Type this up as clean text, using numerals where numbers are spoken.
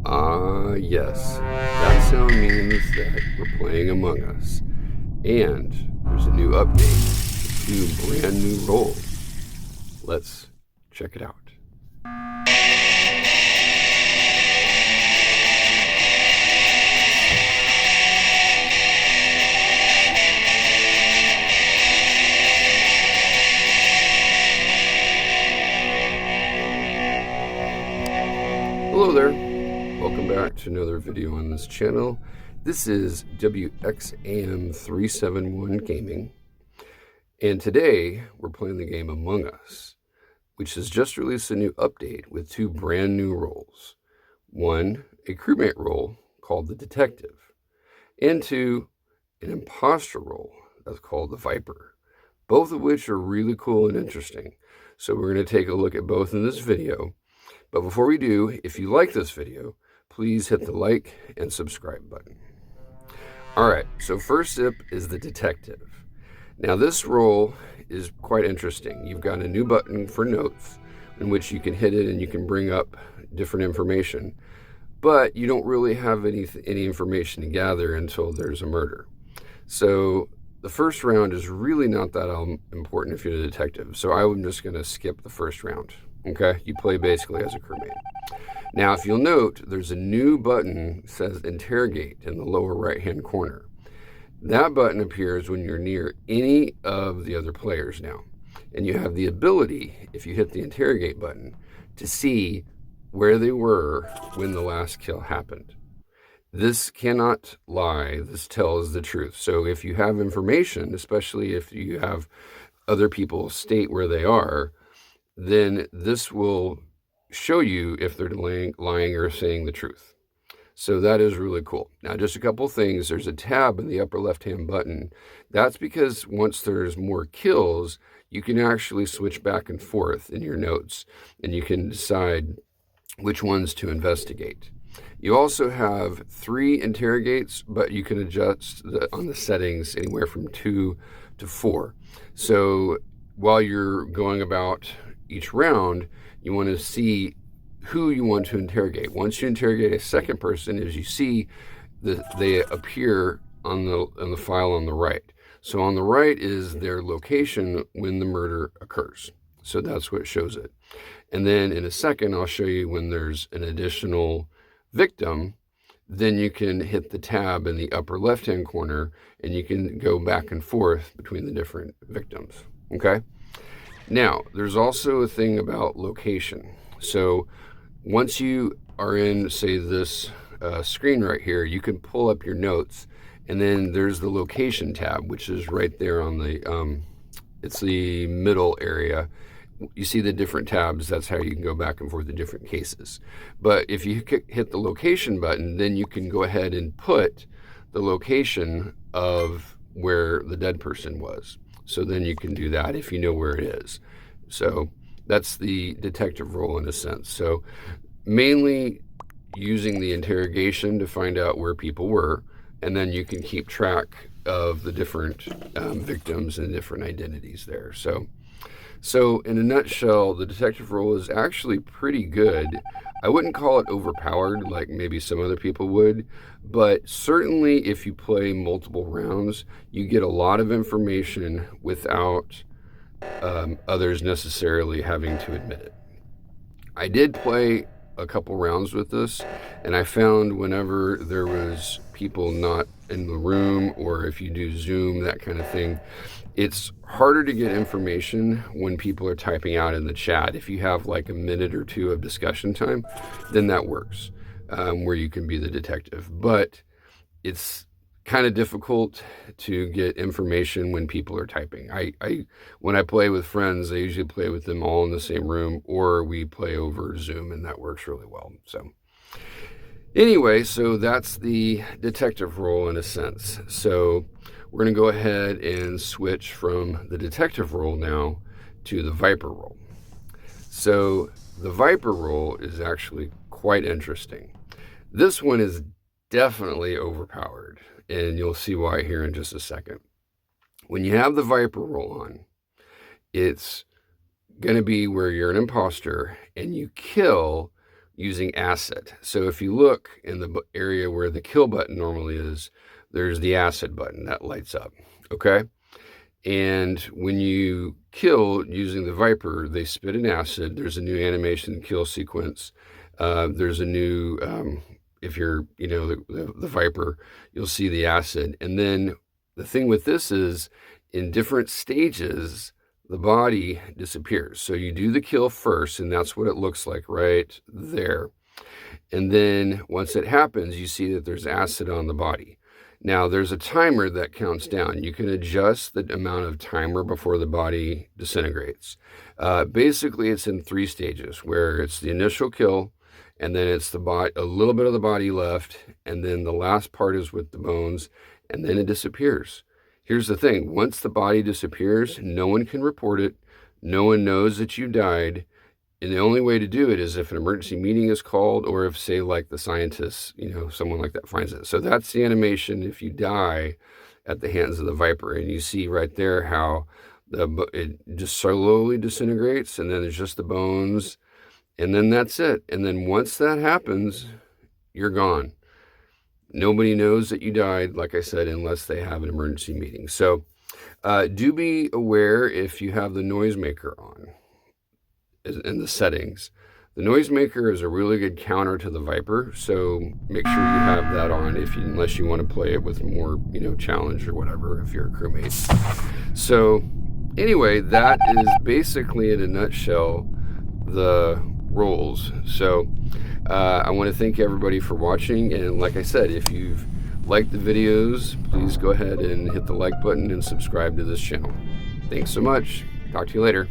Ah, yes. That sound means that we're playing Among Us. And there's a new update, two brand new roles. Let's check it out. Hello there. Welcome back to another video on this channel. This is WXAM371 Gaming. And today we're playing the game Among Us, which has just released a new update with two brand new roles. One, a crewmate role called the Detective, and two, an imposter role that's called the Viper, both of which are really cool and interesting. So we're going to take a look at both in this video. But before we do, if you like this video, please hit the like and subscribe button. Alright, so first up is the Detective. Now this role is quite interesting. You've got a new button for notes in which you can hit it and you can bring up different information. But you don't really have any information to gather until there's a murder. So the first round is really not that important if you're the detective. So I'm just going to skip the first round. Okay, you play basically as a crewmate. Now, if you'll note, there's a new button that says interrogate in the lower right-hand corner. That button appears when you're near any of the other players now. And you have the ability, if you hit the interrogate button, to see where they were when the last kill happened. This cannot lie. This tells the truth. So if you have information, especially if you have other people state where they are, then this will show you if they're lying or saying the truth. So that is really cool. Now, just a couple things. There's a tab in the upper left-hand button. That's because once there's more kills, you can actually switch back and forth in your notes, and you can decide which ones to investigate. You also have 3 interrogates, but you can adjust on the settings anywhere from 2 to 4. So while you're going about each round, you want to see who you want to interrogate. Once you interrogate a second person, as you see, they appear on the file on the right. So on the right is their location when the murder occurs. So that's what shows it. And then in a second, I'll show you when there's an additional victim. Then you can hit the tab in the upper left-hand corner, and you can go back and forth between the different victims. Okay? Now, there's also a thing about location. So once you are in, say, this screen right here, you can pull up your notes, and then there's the location tab, which is right there on the, it's the middle area. You see the different tabs. That's how you can go back and forth the different cases. But if you hit the location button, then you can go ahead and put the location of where the dead person was. So then you can do that if you know where it is. So that's the detective role in a sense. So mainly using the interrogation to find out where people were, and then you can keep track of the different victims and different identities there. So in a nutshell, the detective role is actually pretty good. I wouldn't call it overpowered like maybe some other people would, but certainly if you play multiple rounds, you get a lot of information without others necessarily having to admit it. I did play a couple rounds with this, and I found whenever there was people not in the room, or if you do Zoom, that kind of thing, it's harder to get information when people are typing out in the chat. If you have like a minute or two of discussion time, then that works, where you can be the detective. But it's kind of difficult to get information when people are typing. When I play with friends, I usually play with them all in the same room, or we play over Zoom, and that works really well. So anyway, so that's the detective role in a sense. So we're going to go ahead and switch from the detective role now to the Viper role. So the Viper role is actually quite interesting. This one is definitely overpowered, and you'll see why here in just a second. When you have the Viper role on, it's going to be where you're an imposter and you kill using acid. So if you look in the area where the kill button normally is, there's the acid button that lights up, okay? And when you kill using the Viper, they spit an acid. There's a new animation kill sequence. There's a new, if you're, the Viper, you'll see the acid. And then the thing with this is, in different stages, the body disappears. So you do the kill first, and that's what it looks like right there. And then once it happens, you see that there's acid on the body. Now, there's a timer that counts down. You can adjust the amount of timer before the body disintegrates. Basically, it's in 3 stages, where it's the initial kill, and then it's a little bit of the body left, and then the last part is with the bones, and then it disappears. Here's the thing. Once the body disappears, no one can report it. No one knows that you died. And the only way to do it is if an emergency meeting is called, or if, say, like the scientists, someone like that finds it. So that's the animation if you die at the hands of the Viper. And you see right there how it just slowly disintegrates, and then there's just the bones, and then that's it. And then once that happens, you're gone. Nobody knows that you died, like I said, unless they have an emergency meeting. So do be aware if you have the noisemaker on in the settings. The noisemaker is a really good counter to the Viper, so make sure you have that on unless you want to play it with more, challenge or whatever, if you're a crewmate. So anyway, that is basically in a nutshell the roles. So I want to thank everybody for watching, and like I said, if you've liked the videos, please go ahead and hit the like button and subscribe to this channel. Thanks so much. Talk to you later.